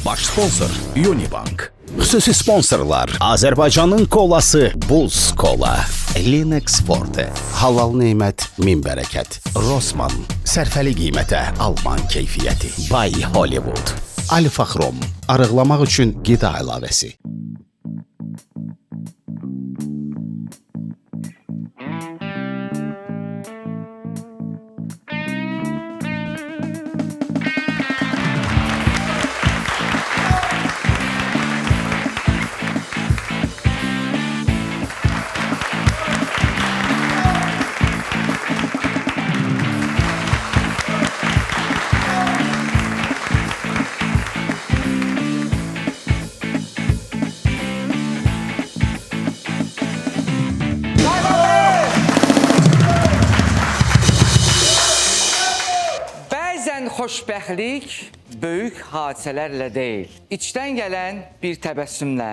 Baş sponsor Unibank. Xüsusi sponsorlar Azərbaycanın kolası Buz Kola, Linux Forte, Halal Nemət Min Bərəkət, Rossmann, sərfəli qiymətə Alman keyfiyyəti, Bay Hollywood, Alfa Xrom, arıqlamaq üçün qida əlavəsi. Xoşbəxtlik böyük hadisələrlə deyil, içdən gələn bir təbəssümlə,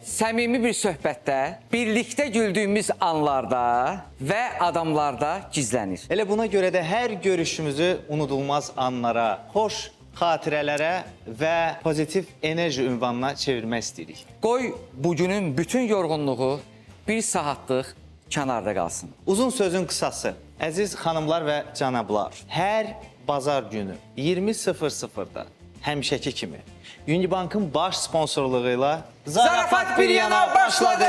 səmimi bir söhbətdə, birlikdə güldüyümüz anlarda və adamlarda gizlənir. Elə buna görə də hər görüşümüzü unudulmaz anlara, xoş xatirələrə və pozitiv enerji ünvanına çevirmək istəyirik. Qoy bugünün bütün yorğunluğu bir saatlıq kənarda qalsın. Uzun sözün qısası, əziz xanımlar və cənablar, hər bazar günü 20:00-da həmişəki kimi Unibankın baş sponsorluğu ilə Zarafat bir yana başladı.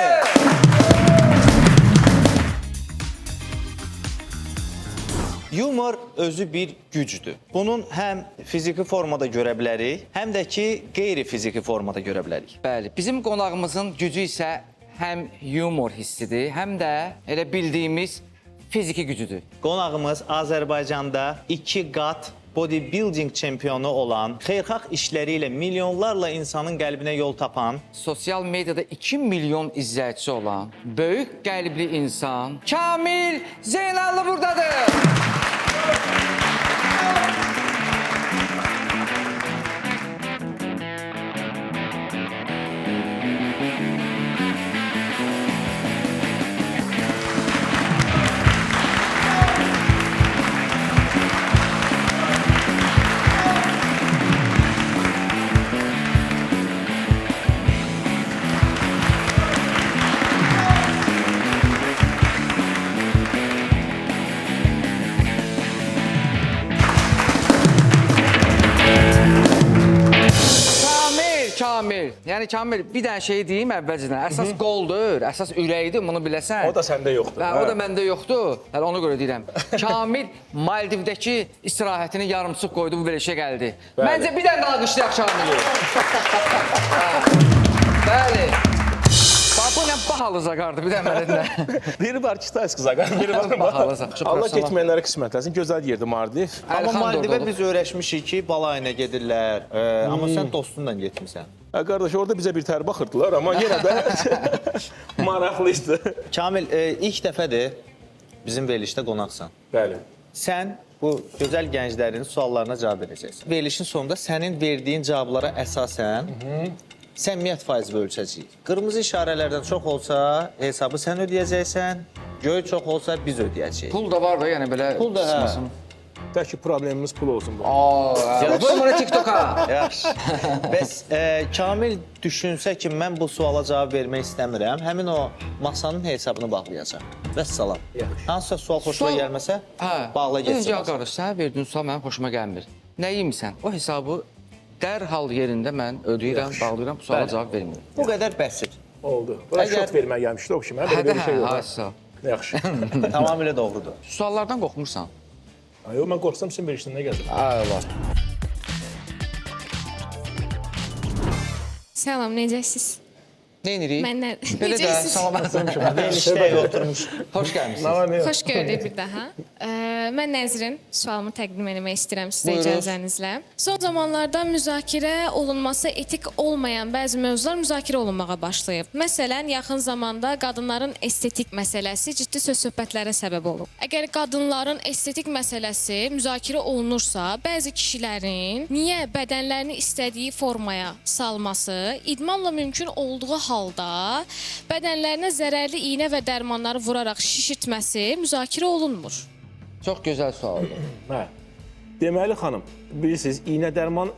Yumor özü bir gücdür. Bunun həm fiziki formada görə bilərik, həm də ki qeyri-fiziki formada görə bilərik. Bəli, bizim qonağımızın gücü isə həm yumor hissidir, həm də elə bildiyimiz fiziki gücüdür. Qonağımız Azərbaycanda 2 qat bodybuilding çempionu olan, xeyirxah işləri ilə milyonlarla insanın qəlbinə yol tapan, Sosial mediada 2 milyon izləyicisi olan böyük qəlbli insan Kamil Zeynallı buradadır. Yəni Kamil, bir dənə şey deyim əvvəlcədən. Əsas qoldur, əsas ürəkdir, bunu biləsən. O da səndə yoxdur. O da məndə yoxdur. Hələ ona görə deyirəm. Kamil Maldivdəki istirahətini yarımçıq qoydu, bu verilişə gəldi. Məncə bir dənə alqışlayaq Kamili. Bəli. Bu nə bahalı zaqardır, bir dənə mənə dinlə. Biri var Kitayski zaqar, biri var Bahalı zaqar. Allah getməyənlərə qismətləsin, gözəl yerdir Maldiv. Amma Maldivə biz öyrəşmişik ki, balayına gedirlər, amma sən dostunla getmirsən. Qardaş, orada bizə bir tər baxırdılar, amma yenə də maraqlı idi. Kamil, ilk dəfədir bizim verilişdə qonaqsan. Bəli. Sən bu gözəl gənclərin suallarına cavab verəcəksən. Verilişin sonunda sənin verdiyin cavablara əsasən səmimiyyət faizi ölçəcəyik. Qırmızı işarələrdən çox olsa hesabı sən ödəyəcəksən, göy çox olsa biz ödəyəcəyik. Pul da var da, yəni belə qısmasın. Bəlkə problemimiz pul olsun bu. Qoy bunu TikToka. Yaxşı. Bəs Kamil düşünsə ki, mən bu suala cavab vermək istəmirəm, həmin o masanın hesabını bağlayacaq. Vəssalam. Hansısa sual xoşuna gəlməsə, bağla getsin. Öncə qardaş, sənə verdiyin sual mənim xoşuma gəlmir. Nə yemisən? O hesabı dərhal yerində mən ödəyirəm, bağlayıram, bu suala cavab vermirəm. Bu qədər bəsit. Oldu. Bura şok vermək gəlmişdi o ki, mən belə bir şey yox. Yaxşı. Tamamilə doğrudur. Suallardan qorxmursan? Yox, mən qorxsam sizin verişdən nə gəldim? Allah. Salam, necəsiz? Nə edirik? Mən Belə də, salam əleykum. Verilişdə oturmuş. Xoş gəlmişsiniz. Xoş gördük bir daha. Mən Nəzrin, sualımı təqdim etmək istəyirəm sizə Buyurun. icazənizlə. Son zamanlarda müzakirə olunması etik olmayan bəzi mövzular müzakirə olunmağa başlayıb. Məsələn, yaxın zamanda qadınların estetik məsələsi ciddi söz-söhbətlərə səbəb olub. Əgər qadınların estetik məsələsi müzakirə olunursa, bəzi kişilərin niyə bədənlərini istədiyi formaya salması idmanla mümkün olduğu halda bədənlərinə zərərli iynə və dərmanları vuraraq şişirtməsi müzakirə olunmur. Çox gözəl sualdır. Hə. Deməli xanım, bilirsiniz, iynə dərman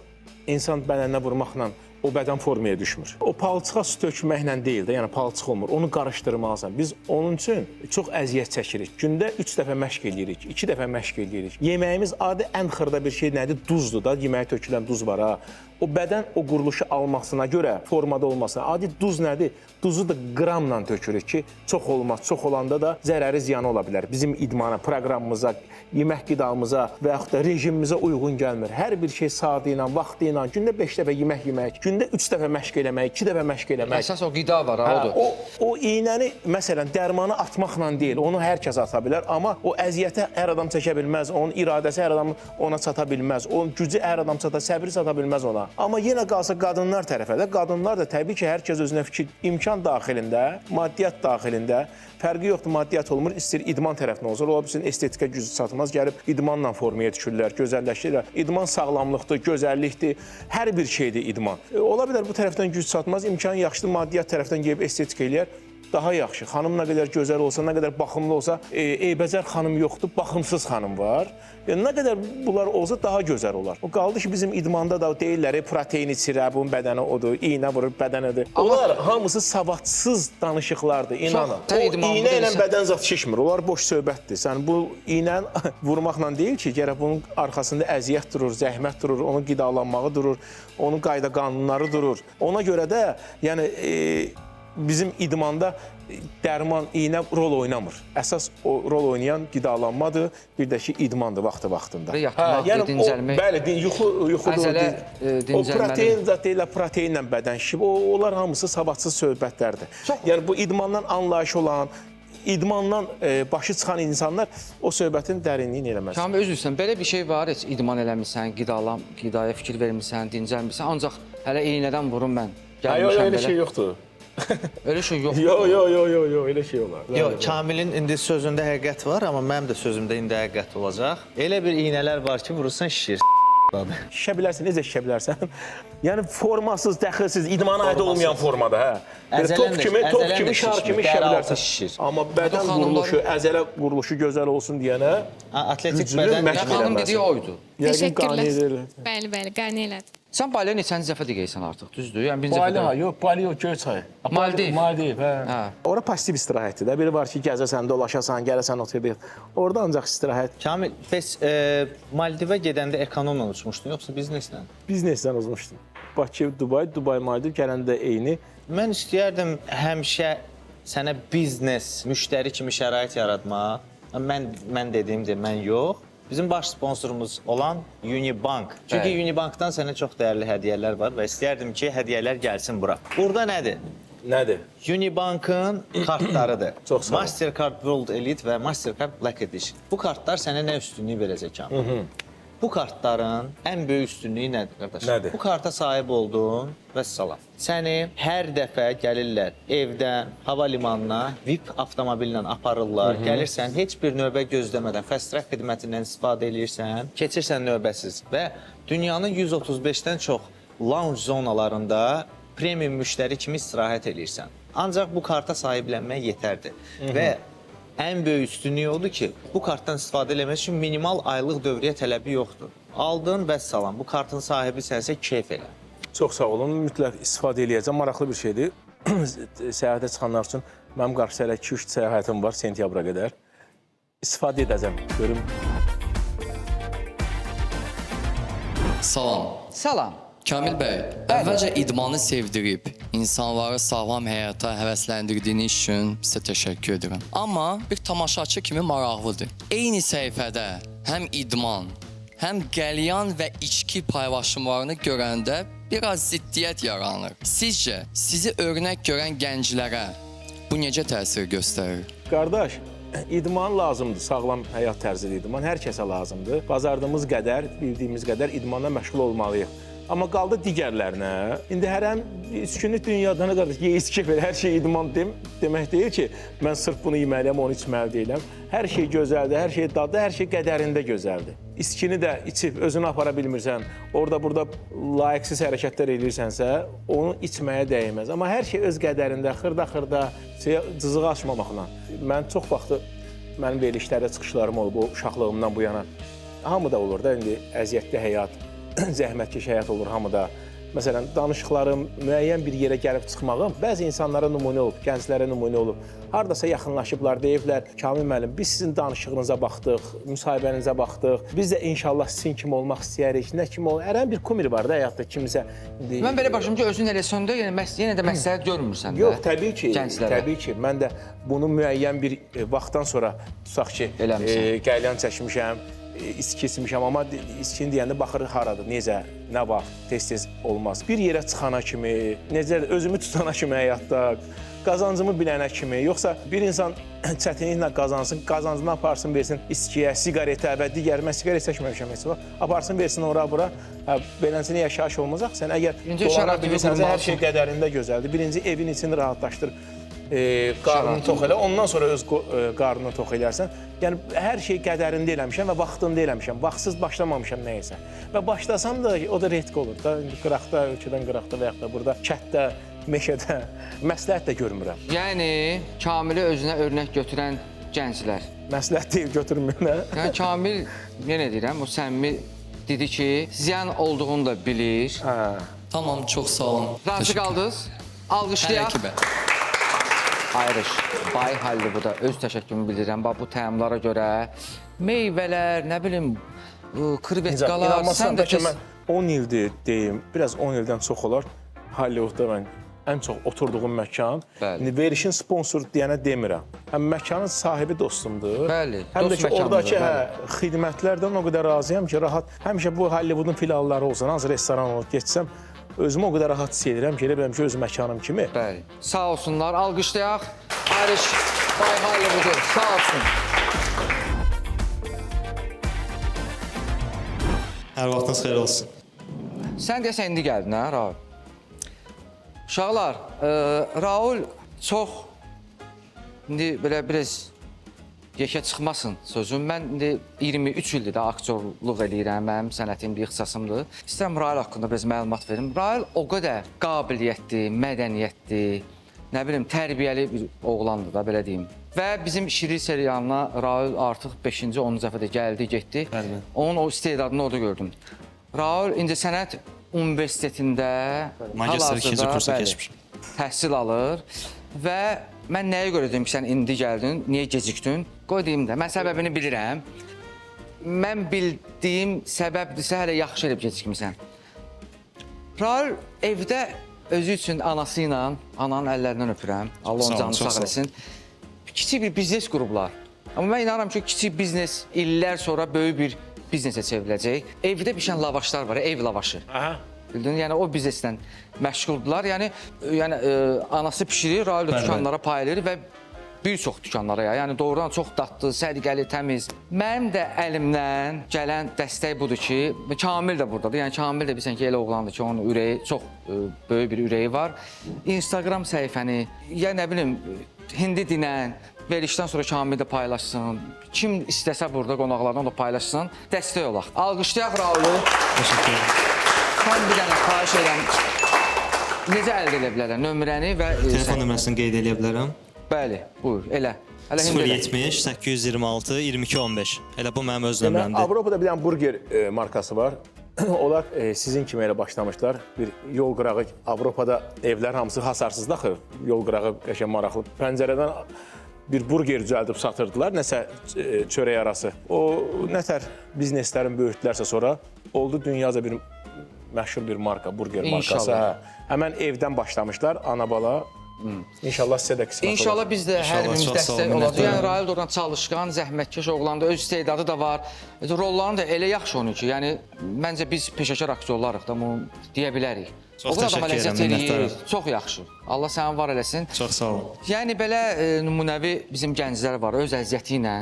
insan bədəninə vurmaqla o bədən formaya düşmür. O palçığa su tökməklə deyil də, yəni palçıq olmur. Onu qarışdırmalısan. Biz onun üçün çox əziyyət çəkirik. Gündə 3 dəfə məşq eləyirik, 2 dəfə məşq eləyirik. Yeməyimiz adi ən xırda bir şey nədir? Duzdur da, yeməyə tökülən duz var ha. O bədən o quruluşu almasına görə, formada olmasına. Adi duz nədir? Duzu da qramla tökürük ki, çox olmaz. Çox olanda da zərəri ziyanı ola bilər. Bizim idmana, proqramımıza, yemək qidamıza və yaxud da rejimimizə uyğun gəlmir. Hər bir şey saatı ilə, vaxtı ilə, gündə 5 dəfə yemək yemək, gündə 3 dəfə məşq eləmək, 2 dəfə məşq eləmək. Əsas o qida var, ha, odur. O iynəni, məsələn, dərmanı atmaqla deyil, onu hər kəs ata bilər, amma o əziyyəti hər adam çəkə bilməz, onun iradəsi hər adam ona çata bilməz, onun gücü hər adam çata, səbri çata bilməz ona. Amma yenə qalsa qadınlar tərəfə də, qadınlar da təbii ki, hər kəs özünə fikir, imkan daxilində, maddiyyat daxilində, fərqi yoxdur, maddiyyat olmur, istəyir idman tərəfinə olsun, ola bilsin estetika gücü çatmaz, gəlib idmanla formaya düşürlər, gözəlləşdirirlər. İdman sağlamlıqdır, gözəllikdir, hər bir şeydir idman. Ola bilər bu tərəfdən güc çatmaz, imkan yaxşıdır, maddiyyat tərəfdən gəlib estetika eləyər. Daha yaxşı. Xanım nə qədər gözəl olsa, nə qədər baxımlı olsa, eybəcər xanım yoxdur, baxımsız xanım var. Yəni, nə qədər bunlar olsa daha gözəl olar. O qaldı ki, bizim idmanda da deyirlər, protein içir, bunun bədəni odur, iynə vurur, bədənidir. Onlar hamısı savadsız danışıqlardır, inanın. O iynə ilə bədən zat şişmir, onlar boş söhbətdir. Sən bu iynə vurmaqla deyil ki, gərək bunun arxasında əziyyət durur, zəhmət durur, onun qidalanmağı durur, onun qayda qanunları durur. Ona görə də, yəni, bizim idmanda dərman, iynə rol oynamır. Əsas o rol oynayan qidalanmadır, bir də ki, idmandır vaxtı-vaxtında. Yatmaq, dincəlmək. Bəli, yuxudur. Əzələ O protein zat deyirlər, proteinlə bədən şişib. Onlar hamısı savadsız söhbətlərdir. Yəni, bu idmandan anlayış olan, idmandan başı çıxan insanlar o söhbətin dərinliyini eləməz. Kamil, özürsən, belə bir şey var, heç idman eləmirsən, qidaya fikir vermirsən, dincəlmirsən, ancaq hələ iynədən vurum mən. Yox, elə şey yoxdur. Öyle şey yoxdur. Yox, elə şey olar. Yox, Kamilin indi sözündə həqiqət var, amma mənim də sözümdə indi həqiqət olacaq. Elə bir iynələr var ki, vurursan şişir. Şişə bilərsən, necə şişə bilərsən? Yəni formasız, dəxilsiz, idmana aid olmayan formada, hə. Top kimi, şar kimi şişə bilərsən. Amma bədən quruluşu, əzələ quruluşu gözəl olsun deyənə atletik bədən xanım dediyi oydu. Təşəkkürlər. Bəli, qane elədi. Sən Baliyə neçənci dəfə deyirsən artıq, düzdür? Yəni birinci Bali, dəfə. yox, Bali yox, Göyçay. Maldiv, hə. Ora pasiv istirahətdir də. Biri var ki, gəzəsən, dolaşasan, gələsən, oturdur. Orada ancaq istirahət. Kamil, bəs Maldivə gedəndə ekonomla uçmuşdun, yoxsa bizneslə? Biznesdən uzmuşdum. Bakı, Dubay, Maldiv gələndə eyni. Mən istəyərdim həmişə sənə biznes, müştəri kimi şərait yaratmaq. Mən dediyimdir, mən yox. Bizim baş sponsorumuz olan Unibank. Çünki Unibankdan sənə çox dəyərli hədiyyələr var və istəyərdim ki, hədiyyələr gəlsin bura. Burada nədir? Nədir? Unibankın kartlarıdır. Çox sağ ol. Mastercard World Elite və Mastercard Black Edition. Bu kartlar sənə nə üstünlüyü verəcək Kamil? Bu kartların ən böyük üstünlüyü nədir, qardaş? Nədir? Bu karta sahib oldun və salam. Səni hər dəfə gəlirlər evdən, hava limanına, VIP avtomobillə aparırlar. Gəlirsən, heç bir növbə gözləmədən fast track xidmətindən istifadə edirsən, keçirsən növbəsiz və dünyanın 135-dən çox lounge zonalarında premium müştəri kimi istirahət edirsən. Ancaq bu karta sahiblənmək yetərdir. Və ən böyük üstünlüyü odur ki, bu kartdan istifadə eləmək üçün minimal aylıq dövriyyə tələbi yoxdur. Aldın və salam, bu kartın sahibi sənsə keyf elə. Çox sağ olun, mütləq istifadə eləyəcəm. Maraqlı bir şeydir. Səyahətə çıxanlar üçün mənim qarşıda hələ 2-3 səyahətim var sentyabra qədər. İstifadə edəcəm, görüm. Salam. Salam. Kamil bəy, əvvəlcə idmanı sevdirib, insanları sağlam həyata həvəsləndirdiyiniz üçün sizə təşəkkür edirəm. Amma bir tamaşaçı kimi maraqlıdır. Eyni səhifədə həm idman, həm qəlyan və içki paylaşımlarını görəndə biraz ziddiyyət yaranır. Sizcə, sizi örnək görən gənclərə bu necə təsir göstərir? Qardaş, idman lazımdır, sağlam həyat tərzidir idman. Hər kəsə lazımdır. Bazardığımız qədər, bildiyimiz qədər idmanla məşğul olmalıyıq. Amma qaldı digərlərinə. İndi hərəm 3 günlük dünyada nə qədər yeyiski belə hər şey idman demək deyil ki, mən sırf bunu yeməliyəm, onu içməli deyiləm. Hər şey gözəldir, hər şey dadlı, hər şey qədərində gözəldir. İçkini də içib özünü apara bilmirsən, orada-burada layiqsiz hərəkətlər edirsənsə, onu içməyə dəyməz. Amma hər şey öz qədərində, xırda-xırda, cızığı açmamaqla. Mən çox vaxtı mənim verilişlərdə çıxışlarım olub, o uşaqlığımdan bu yana. Hamıda olur da indi əziyyətli həyat, zəhmətkeş həyat olur hamıda. məsələn, danışıqlarım, müəyyən bir yerə gəlib çıxmağım bəzi insanlara nümunə olub, gənclərə nümunə olub. Hardasa yaxınlaşıblar, deyiblər, Kamil müəllim, biz sizin danışığınıza baxdıq, müsahibənizə baxdıq. Biz də inşallah sizin kimi olmaq istəyirik. Nə kimi ol? Hər bir kumir var da həyatda kimsə. Mən belə başım ki, özün elə söndə, yenə də məsləhət görmürsən də. Yox, təbii ki, gənclərə. təbii ki. Mən də bunu müəyyən bir vaxtdan sonra tutaq ki, qəlyan çəkmişəm, içki içmişəm, amma içkini deyəndə baxırıq haradır, necə, nə vaxt, tez-tez olmaz. Bir yerə çıxana kimi, necə özümü tutana kimi həyatda, qazancımı bilənə kimi, yoxsa bir insan çətinliklə qazansın, qazancını aparsın, versin içkiyə, siqaretə və digər, mən siqaret çəkməmişəm heç vaxt, aparsın, versin ora-bura, beləncə yaşayış olmayacaq. Sən əgər dolana bilirsənsə, hər şey qədərində gözəldir. Birinci, evin içini rahatlaşdır, qarnını tox elə, ondan sonra öz qarnını tox elərsən. Yəni, hər şey qədərində eləmişəm və vaxtında eləmişəm, vaxtsız başlamamışam nəyəsə. Və başlasam da, o da retk olur da, qıraqda, ölkədən qıraqda və yaxud da burada, kətdə, meşədə, məsləhət də görmürəm. Yəni, Kamili özünə örnək götürən gənclər. Məsləhət deyil, götürmürəm. Yəni, Kamil, yenə deyirəm, o səmimi dedi ki, ziyan olduğunu da bilir. Tamam, çox sağ olun. Razı qaldınız? Alqışlayaq. Hələ ki bə. Ayrış, bay hallı bu da, öz təşəkkürümü bildirirəm. Bax, bu təamlara görə meyvələr, nə bilim, krivetkalar, sən də ki... Mən 10 ildir deyim, biraz 10 ildən çox olar, Hollywoodda mən ən çox oturduğum məkan. Verişin sponsor deyənə demirəm. Həm məkanın sahibi dostumdur. Bəli, həm də dost ki, oradakı xidmətlərdən o qədər razıyam ki, rahat, həmişə bu Hollywoodun filialları olsun, hansı restoran olub geçsəm, özümü o qədər rahat hiss edirəm ki, elə biləm ki, öz məkanım kimi. Bəli, sağ olsunlar, alqışlayaq. Ayrış, bay Hollywood'u, sağ olsun. Hər vaxtınız xeyir olsun. Sən deyəsən indi gəldin, hə, Raul? Uşaqlar, Raul çox, indi belə biraz yekə çıxmasın sözüm. Mən indi 23 ildir də aktyorluq eləyirəm, mənim sənətim bir ixtisasımdır. İstəyirəm Raul haqqında biraz məlumat verim. Raul o qədər qabiliyyətli, mədəniyyətli, nə bilim, tərbiyəli bir oğlandır da, belə deyim. Və bizim Şirin serialına Raul artıq 5-ci, 10-cu dəfədə gəldi, getdi. Onun o istedadını orada gördüm. Raul İncəsənət Universitetində Magistr 2-ci kursa keçmişim. Təhsil alır və mən nəyə görə deyim ki, sən indi gəldin, niyə gecikdin? Qoy deyim də, mən səbəbini bilirəm. Mən bildiyim səbəbdirsə, hələ yaxşı edib gecikmirsən. Raul evdə özü üçün anası ilə, ananın əllərindən öpürəm. Allah onun canını sağ eləsin. Kiçik bir biznes qurublar. Amma mən inanıram ki, kiçik biznes illər sonra böyük bir biznesə çevriləcək. Evdə bişən lavaşlar var, ev lavaşı. Bildin, yəni o bizneslə məşğuldular. Yəni anası pişirir, Raul da dükanlara paylayır və bir çox dükanlara, yəni doğrudan çox dadlı, sədqəli, təmiz. Mənim də əlimdən gələn dəstək budur ki, Kamil də buradadır. Yəni Kamil də bilsən ki, elə oğlandır ki, onun ürəyi çox böyük bir ürəyi var. Instagram səhifəni, ya nə bilim, hindi dinən, verilişdən sonra Kamil də paylaşsın. Kim istəsə burada qonaqlardan da paylaşsın, dəstək olaq. Alqışlayaq Raulu. Təşəkkür ederim. Sən bir dənə xahiş edirəm. Necə əldə edə bilərlər? Nömrəni və... Telefon nömrəsini qeyd edə bilərəm. Bəli, buyur, elə. 070 826 22 15. Elə bu mənim öz nömrəmdir. Avropada bir dənə burger markası var. Onlar sizin kimi elə başlamışlar. Bir yol qırağı, Avropada evlər hamısı hasarsız daxı. Yol qırağı qəşəng maraqlı. Pəncərədən bir burger düzəldib satırdılar, nəsə çörək arası. O nətər bizneslərin böyütdülərsə sonra oldu dünyaca bir məşhur bir marka, burger markası. Həmən evdən başlamışlar, ana-bala. İnşallah sizə də qismət olur. İnşallah biz də hər birimiz dəstək olacaq. Yəni Raul da oradan çalışqan, zəhmətkeş oğlandır, öz istedadı da var. Rollarını da elə yaxşı oynayır ki, yəni məncə biz peşəkar aktyorlarıq da bunu deyə bilərik. Çox təşəkkür edirəm, minnətdarım. Çox yaxşı. Allah səni var eləsin. Çox sağ olun. Yəni belə nümunəvi bizim gənclər var, öz əziyyəti ilə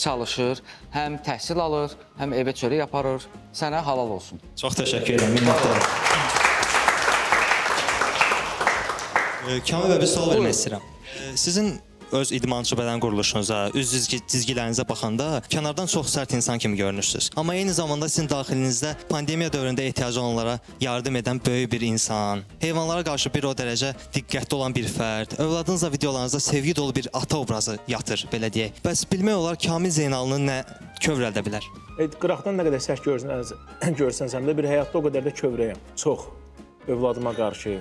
çalışır, həm təhsil alır, həm evə çörək aparır. Sənə halal olsun. Çox təşəkkür edirəm, minnətdarım. Kamil bəy, bir sual vermək istəyirəm. Sizin öz idmançı bədən quruluşunuza, üz cizgilərinizə baxanda kənardan çox sərt insan kimi görünürsünüz. Amma eyni zamanda sizin daxilinizdə pandemiya dövründə ehtiyacı olanlara yardım edən böyük bir insan, heyvanlara qarşı bir o dərəcə diqqətli olan bir fərd, övladınızla videolarınızda sevgi dolu bir ata obrazı yatır, belə deyək. Bəs bilmək olar Kamil Zeynalını nə kövrəldə bilər? Qıraqdan nə qədər sərt görsənsəm də bir həyatda o qədər də kövrəyəm. Çox. övladıma qarşı,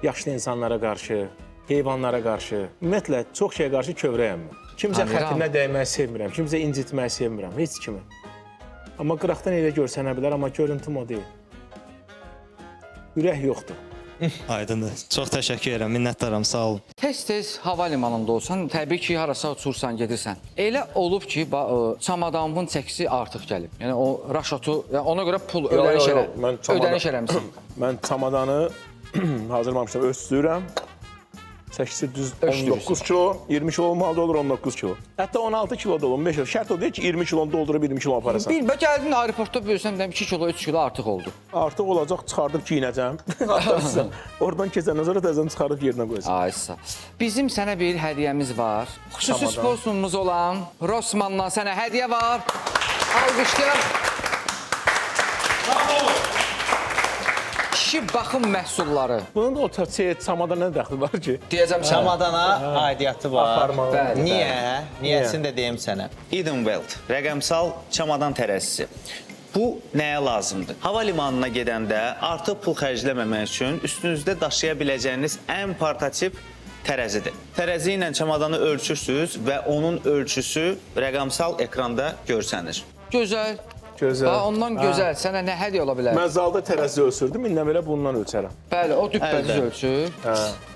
yaşlı insanlara qarşı, heyvanlara qarşı, ümumiyyətlə çox şeyə qarşı kövrəyəm mən. Kimsə Tanıyıram. xətrinə dəyməyi sevmirəm, kimsə incitməyi sevmirəm, heç kimi. Amma qıraqdan elə görsənə bilər, amma görüntüm o deyil. Ürək yoxdur. Aydındır. Çox təşəkkür edirəm. Minnətdaram. Sağ olun. Tez-tez hava limanında olsan, təbii ki, harasa uçursan, gedirsən. Elə olub ki, çamadanımın çəkisi artıq gəlib. Yəni o raşotu, yəni ona görə pul ödəniş eləmisən. Mən çamadanı hazırlamışam, ölçdürürəm. Çəkisi düz 19 kilo, 20 kilo olmalı olur 19 kilo. Hətta 16 kilo da olur, 5 kilo. Şərt o deyil ki, 20 kilonu doldurub 20 kilo aparasan. Bir gəldin aeroportda böyüsən, 2 kilo, 3 kilo artıq oldu. Artıq olacaq, çıxardıb giyinəcəm. Oradan keçəndən sonra təzən çıxardıb yerinə qoyacaq. Aysa. Bizim sənə bir hədiyyəmiz var. Xüsusi sponsorumuz olan Rossmanndan sənə hədiyyə var. Alqışlayaq. Kişi baxım məhsulları. Bunun da o çamada nə dəxli var ki? Deyəcəm sənə. Çamadana aidiyyatı var. Aparmalı. Bəli, Niyə? Niyəsini də deyim sənə. Edenwelt, rəqəmsal çamadan tərəzisi. Bu nəyə lazımdır? Hava limanına gedəndə artıq pul xərcləməmək üçün üstünüzdə daşıya biləcəyiniz ən portativ tərəzidir. Tərəzi ilə çamadanı ölçürsüz və onun ölçüsü rəqəmsal ekranda görsənir. Gözəl. Gözəl. Ondan gözəl. Sənə nə hədiyyə ola bilər? Mən zalda tərəzi ölçürdüm, indi belə bundan ölçərəm. Bəli, o düpbədiz Əldə. ölçür.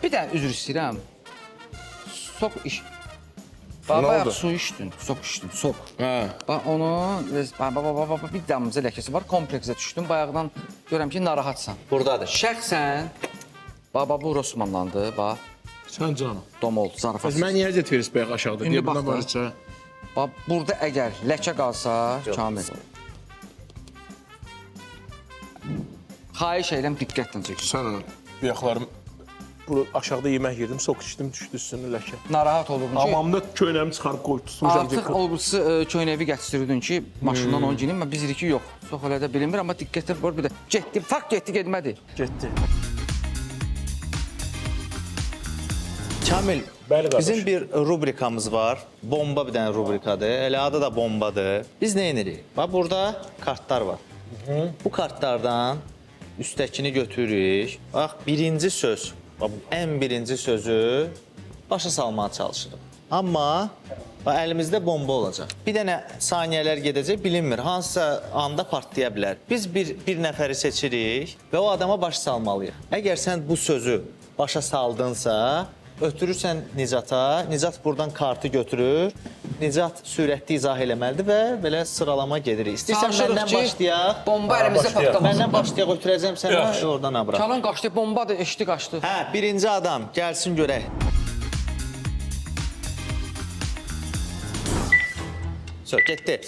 Bir dənə üzr istəyirəm. Sok iş. Nə Bayaq oldu? su içdin, sok içdin, sok. Hə. Bax onu, bir damcı ləkəsi var, kompleksə düşdün. Bayaqdan görürəm ki, narahatsan. Buradadır. Şəxsən, bu Rossmanndandır, bax, Sən canım. domol, zarafat. Mən niyə etiris bayaq aşağıda? İndi Deyə buna bax da. barışca. Bax, burada əgər ləkə qalsa, Kamil. Xahiş edirəm, diqqətlə çəkin. Sən bayaqlarım aşağıda yemək yedim, sok içdim, düşdü üstünə ləkə. Narahat olurdun ki, Hamamda köynəmi çıxarıb qoyub tutmuşam. artıq olbusu köynəvi gətirirdin ki, maşından onu giyinin, biz iki yox. Çox elə də bilinmir, amma diqqətlə var bir də. Getdi, fakt getdi, getmədi. Getdi. Kamil, Bəli, qardaş. bizim bir rubrikamız var. Bomba bir dənə rubrikadır. Elə adı da bombadır. Biz nə edirik? Bax, burada kartlar var. Bu kartlardan üstəkini götürürük. Bax, birinci söz, bax, ən birinci sözü başa salmağa çalışırıq. Amma bax, əlimizdə bomba olacaq. Bir dənə saniyələr gedəcək, bilinmir. Hansısa anda partlaya bilər. Biz bir nəfəri seçirik və o adama başa salmalıyıq. Əgər sən bu sözü başa saldınsa, ötürürsən Nicata, Nicat buradan kartı götürür, Nicat sürətli izah eləməlidir və belə sıralama gedirik. İstəyirsən məndən başlayaq. Bomba əlimizdə partlamasın. Məndən başlayaq, ötürəcəm sənə, oradan abra. Çalan qaçdı, bombadır, eşdi qaçdı. Hə, birinci adam, gəlsin görək. Getdi.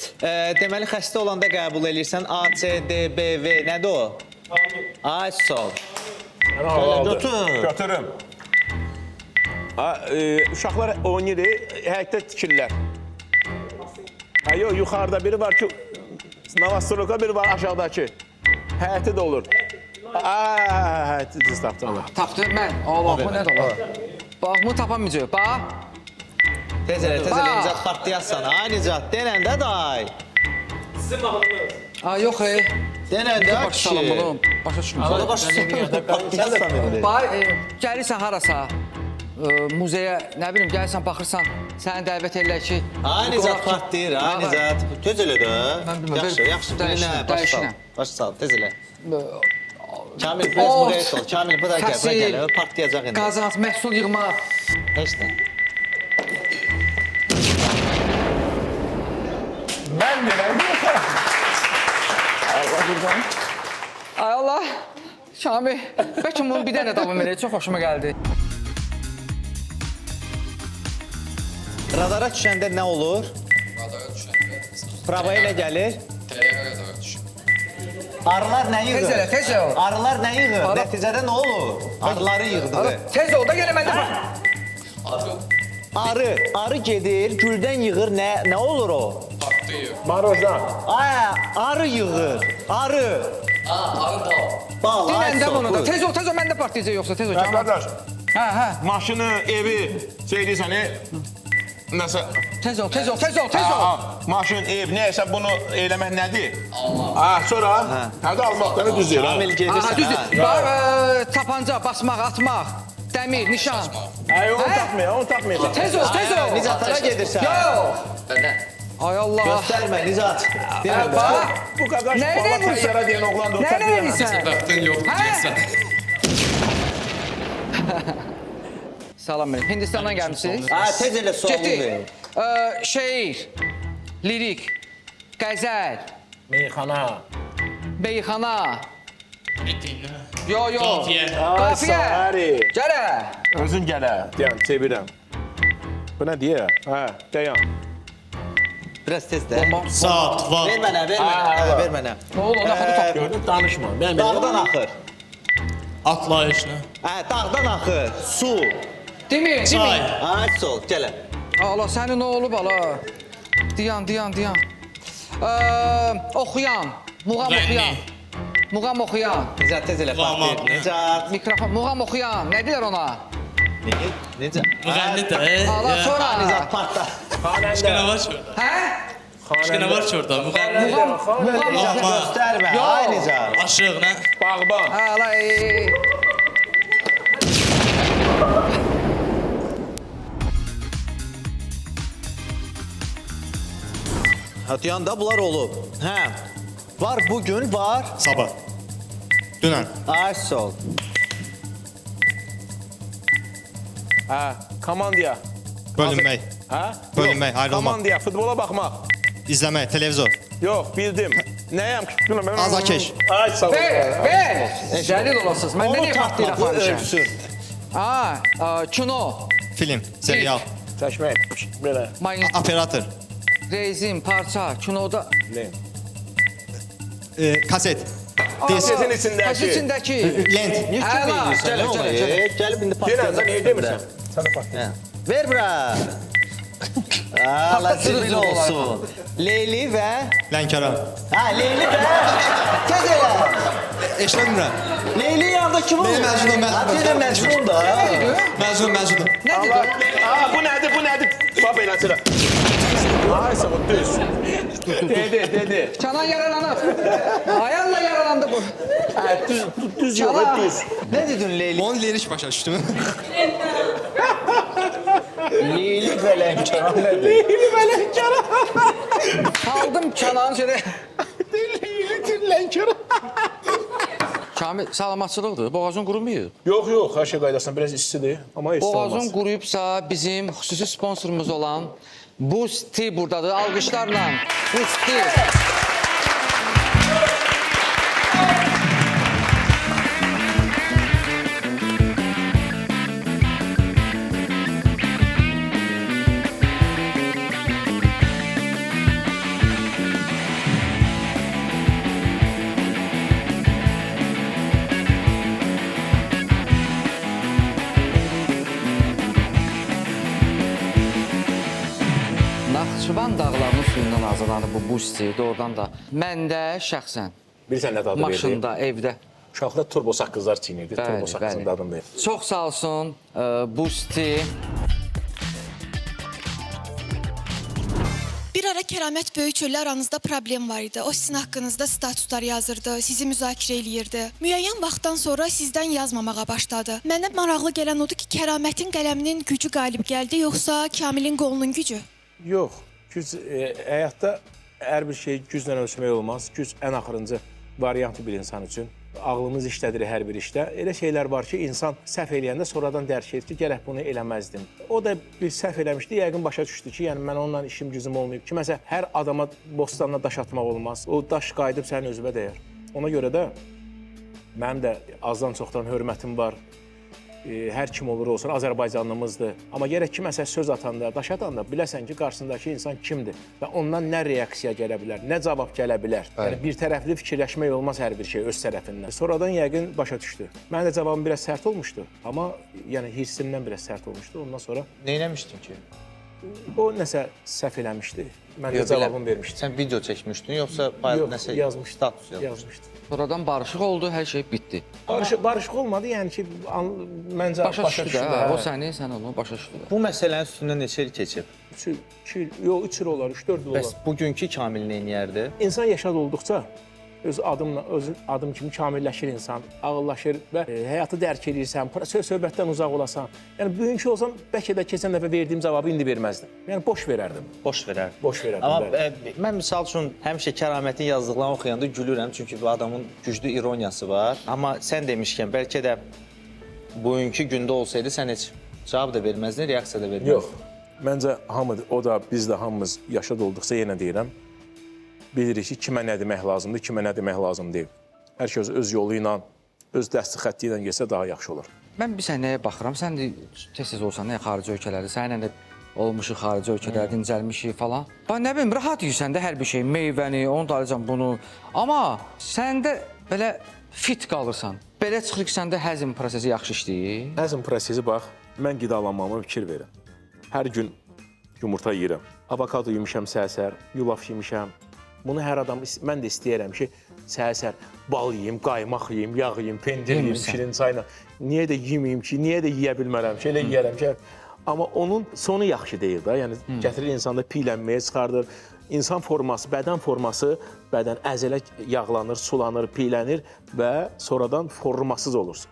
Deməli, xəstə olanda qəbul edirsən A, C, D, B, V, nədir o? Ay, sol. Götür. Götürüm. Uşaqlar oynayır, həyətdə tikirlər. Yox, yuxarıda biri var ki, Navastroka biri var aşağıdakı. Həyətdə də olur. Həyətdə düz tapdılar. Tapdı mən. Allah, bu nədir ola? Bax, bunu tapamayacaq. Bax. Tez elə, Nicat partlayarsan. Ay, Nicat, denəndə day. Ay, yox, Denəndə başa salın kişi. bunu. Başa düşmür. Arada partlayarsan indi. Bax, gəlirsən harasa, muzeyə, nə bilim, gəlirsən, baxırsan, səni dəvət edirlər ki... Ay, Nicat partlayır, ay, Nicat. Tez elə də. Mən bilməm, Yaxşı, yaxşı. dəyişinəm. Başa sal, tez elə. Kamil, biraz müqayisə ol. Kamil, bu da gəl, partlayacaq indi. Qazanc, məhsul yığmaq. Heç nə. Mən deyirəm. Allah buradan. Ay Allah, Şami, bəlkə bunu bir dənə davam edək, çox xoşuma gəldi. Radara düşəndə nə olur? Radara düşəndə Prava ilə gəlir. təyyarə radara düşür. Arılar nə yığır? Tez elə, tez elə. Arılar nə yığır? Nəticədə nə olur? Arıları yığdı. Tez ol da gələ məndə bax. Arı gedir, güldən yığır, nə olur o? Partlayır. Marozdan. Ay, arı yığır. Arı. Arı bal. Bal, ay, Dinləndə bunu da. soğuk. Tez ol, məndə partlayacaq yoxsa tez ol. Qardaş, Hə. maşını, evi, şey deyirsən, Nəsə Tez ol, tez ol, tez ol, tez ol. maşın, ev, nəyəsə bunu eləmək nədir? Sonra hə də almaqları düz deyir. Kamil Aha, gedirsən. düzdür. ha. Tapanca, basmaq, atmaq, dəmir, nişan. Ay, onu Hə? tapmayacaq, onu tapmayacaq. Tez ol, tez ol. Nicatlara gedirsən. Yox. Ay Allah. Göstərmə Nicat. Demə Bax. Bu qardaş Nə bala edirsən? təyyarə deyən oğlandır, o Nə təyyarə. edirsən? Bəxtin yoxdur, Hə? deyirsən. Salam benim. Hindistandan gəlmisiniz? Ha, tez elə sualını Getdik. ver. Şeir, lirik, qəzəl, Meyxana. beyxana. Yo, yo. Qafiyə. Qafiyə. Səhəri. Gələ. Özün gələ. Deyəm, sevirəm. Bu nə deyə? Hə, deyəm. Biraz tez də. Saat, vaxt. Ver mənə, ver mənə, ver mənə. Nə oldu? Ona xatı top. Gördün, danışma. Mən Dağdan axır. Atlayışını. Hə, dağdan axır. Su. Demir, Çay. demir. Ha, sol, gələ. Allah, sənin nə olub ala? Diyan. Oxuyan, muğam Rənni. oxuyan. Muğam oxuyan. Nicat tez elə Vaxt, fakt ver. Nicat. Mikrofon, muğam oxuyan. Nə deyirlər ona? Nicat. Müğənni də. Allah, sonra. Nicat partla. Başqa nə var ki orada? Hə? Başqa nə var ki orada? Müğənni. Muğam Nicat oxuyan. göstərmə. Yo. Ay Nicat. Aşıq, nə? Bağban. Hala, Hatiyanda bunlar olub. Hə. Var bugün, var. Sabah. Dünən. Ay sol. Hə, komandiya. Bölünmək. Hə? Bölünmək, Yox, ayrılmaq. Komandiya, futbola baxmaq. İzləmək, televizor. Yox, bildim. Nəyəm ki? Bilməm. Azakeş. Ay, sağ ol. ver. Zəlil olasınız. Mən Onu nə deyim tapma, vaxtıyla bu aparmışam? ölsün. Kino, Film, serial, Çəkmək. Belə. mayın, operator, rezin, parça, kinoda. Ne? kaset, Kasetin içindəki. Kasetindəki. lent. Əla, gələ, gələ. Gəlib indi Yenə partlayacaq. də niyə demirsən? Sən də partla. Hə. Ver bura. Allah Patlatırız zibil bunları. olsun. Leyli və... Lənkəran. Ha, Leyli və... Tez elə. Eşləmirəm. Leyli yanında kim olur? Benim Məcnun, Məcnun. Ha, bir də Məcnun da. Məzun. Nə Allah. dedi? Aa, bu nədir? Bax belə sıra. Ay, sağ ol, düz. Dedi. Canan yaralanır. Ayağınla yaralandı bu. Hə, düz yox, düz. Ne dedin Leyli? Onu lirik başa düşdüm. Leyli və Lənkəran nədir? Leyli Mələnkəra. Saldım Canan'ın şöyle. Leyli Lənkəra. Kamil salamatçılıqdır. Boğazın qurumayıb. Yox, hər şey qaydasında biraz istidir, amma isti Boğazın olmaz. quruyubsa bizim xüsusi sponsorumuz olan Boost Tea buradadır. Alqışlarla Boost Tea. Naxçıvan dağlarının suyundan hazırlanır bu Boost Tea doğrudan da. Məndə şəxsən Bilirsən nə dadı verdi? maşında, evdə. Uşaqda turbo saqqızlar çiynirdi, turbo Bəli, saqqızın bəli. dadını verir. Çox sağ olsun Boost Tea. Bir ara Kəramət Böyükçöllə aranızda problem var idi. O sizin haqqınızda statuslar yazırdı, sizi müzakirə eləyirdi. Müəyyən vaxtdan sonra sizdən yazmamağa başladı. Mənə maraqlı gələn odur ki, Kəramətin qələminin gücü qalib gəldi, yoxsa Kamilin qolunun gücü? Yox, güc həyatda hər bir şey güclə ölçmək olmaz. Güc ən axırıncı variantı bir insan üçün. Ağlımız işlədir hər bir işdə. Elə şeylər var ki, insan səhv eləyəndə sonradan dərk edir ki, gərək bunu eləməzdim. O da bir səhv eləmişdi, yəqin başa düşdü ki, yəni mən onunla işim gücüm olmayıb. Kiməsə hər adama bostanla daş atmaq olmaz. O daş qayıdıb sənin özünə dəyər. Ona görə də mənim də azdan çoxdan hörmətim var. Hər kim olur olsun, Azərbaycanlımızdır. Amma gərək kiməsə söz atanda, daş atanda biləsən ki, qarşısındakı insan kimdir və ondan nə reaksiya gələ bilər, nə cavab gələ bilər. Yəni, bir tərəfli fikirləşmək olmaz hər bir şey öz tərəfindən. Sonradan yəqin başa düşdü. Mənim də cavabım biraz sərt olmuşdu, amma yəni hirsimdən biraz sərt olmuşdu. Ondan sonra Neyləmişdin ki? o nəsə səhv eləmişdi. Mən də Yox, cavabını vermişdim. Sən video çəkmişdin, yoxsa Yox, nəsə yazmışdım. status yazmışdın? Yazmışdı. Sonradan barışıq oldu, hər şey bitdi. Barışıq olmadı, yəni ki, məncə Başa düşdü də, o səni, sən onu başa düşdü də. Bu məsələnin üstündən neçə il keçib? 3 il olar, 3-4 il olar. Bəs bugünkü Kamil neyniyərdi? İnsan yaşad olduqca öz adım kimi kamilləşir insan, ağıllaşır və həyatı dərk edirsən, söhbətdən uzaq olasan. Yəni bugünkü olsam bəlkə də keçən dəfə verdiyim cavabı indi verməzdim. Yəni boş verərdim. Boş verərdim. Boş verərdim. Amma mən misal üçün həmişə Kəramətin yazdıqlarını oxuyanda gülürəm, çünki bu adamın güclü ironiyası var. Amma sən demişkən bəlkə də bugünkü gündə olsaydı sən heç cavab da verməzdin, reaksiya da verməzdin. Yox. Məncə hamı, o da biz də hamımız yaşad olduqca yenə deyirəm, bilirik ki, kimə nə demək lazımdır, kimə nə demək lazım deyil. Hər kəs öz yolu ilə, öz dəsti xətti ilə getsə daha yaxşı olur. Mən bir sənəyə baxıram, sən də tez-tez olsan, nə xarici ölkələrdə, səninlə də olmuşuq xarici ölkələrdə, dincəlmişik falan. Bax, nə bilim, rahat yiyirsən də hər bir şey, meyvəni, onu da alacam, bunu. Amma sən də belə fit qalırsan. Belə çıxır ki, səndə həzm prosesi yaxşı işləyir. Həzm prosesi bax, mən qidalanmama fikir verin. Hər gün yumurta yeyirəm, avokado yemişəm səhər, yulaf yemişəm. Bunu hər adam, mən də istəyərəm ki, səhər bal yeyim, qaymaq yeyim, yağ yeyim, pendir yeyim, şirin çayla. Niyə də yeməyim ki, niyə də yeyə bilmərəm ki, elə yeyərəm ki. Amma onun sonu yaxşı deyil də, yəni gətirir insanda piylənməyə çıxardır. İnsan forması, bədən forması, bədən əzələ yağlanır, sulanır, piylənir və sonradan formasız olursun.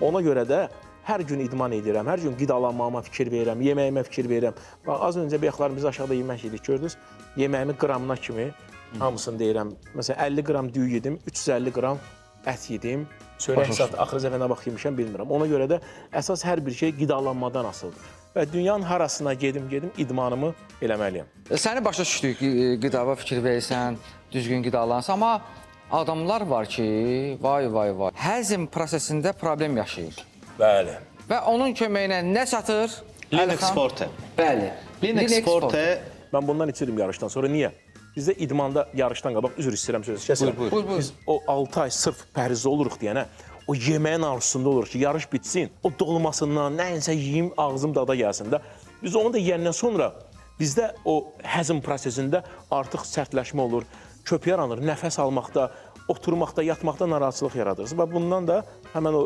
Ona görə də hər gün idman edirəm, hər gün qidalanmama fikir verirəm, yeməyimə fikir verirəm. Bax, az öncə bəyəxlar biz aşağıda yemək yedik, gördünüz. Yeməyimin qramına kimi hamısını deyirəm. Məsələn, 50 qram düyü yedim, 350 qram ət yedim. Çörək zat, axırı zəfə nə vaxt yemişəm bilmirəm. Ona görə də əsas hər bir şey qidalanmadan asılıdır. Və dünyanın harasına gedim, idmanımı eləməliyəm. Səni başa düşdük, qidava fikir verirsən, düzgün qidalanırsan, amma adamlar var ki, vay. Həzm prosesində problem yaşayır. Bəli. Və onun köməyinə nə çatır? Linux Forte. Bəli. Linux Forte. Mən bundan içirim yarışdan sonra. Niyə? Bizdə idmanda yarışdan qabaq, üzr istəyirəm sözü kəsirəm. Buyur. Biz o 6 ay sırf pəhrizdə oluruq deyənə, o yeməyin arzusunda oluruq ki, yarış bitsin, o dolmasından nəyinsə yeyim, ağzım dada gəlsin də. Biz onu da yeyəndən sonra bizdə o həzm prosesində artıq sərtləşmə olur, köp yaranır, nəfəs almaqda, oturmaqda, yatmaqda narahatçılıq yaradırız. Və bundan da həmən o